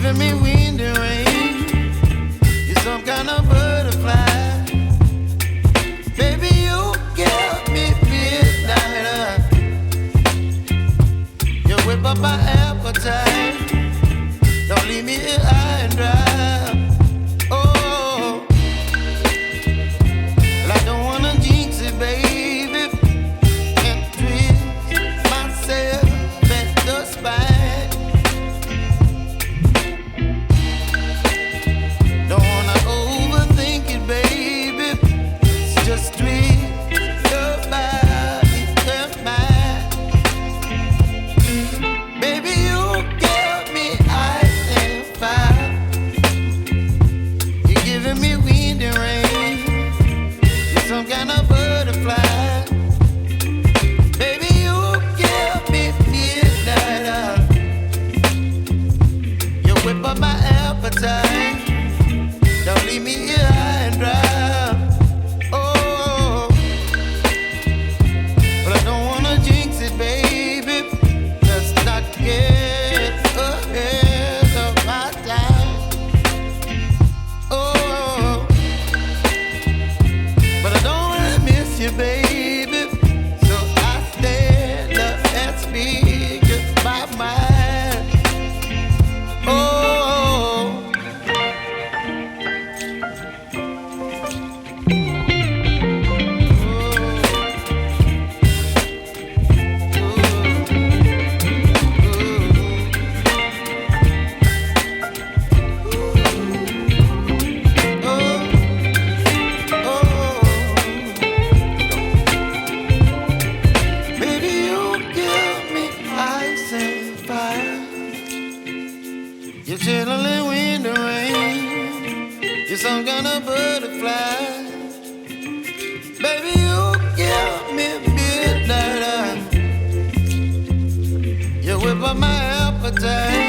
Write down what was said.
giving me wind and rain. You're some kind of butterfly. Baby, you give me midnight. You whip up my appetite. Don't leave me here high and dry. Oh, well, I don't wanna jinx it, baby. Can't twist myself at the spine. Don't wanna overthink it, baby. It's just twist your body and mine. Baby, you give me ice and fire. You're giving me wind and rain. You're some kind of butterfly. Baby, you give me midnight. You whip up my appetite. Don't leave me here high and dry. Oh, but I don't wanna jinx it, baby. Let's not get ahead of my time. Oh, but I don't wanna miss you, baby. So I stand up and speak my mind. Oh. Baby, you give me ice and fire. You're chilling wind and rain. You're some kind of butterfly. Baby, you give me midnight. You whip up my appetite.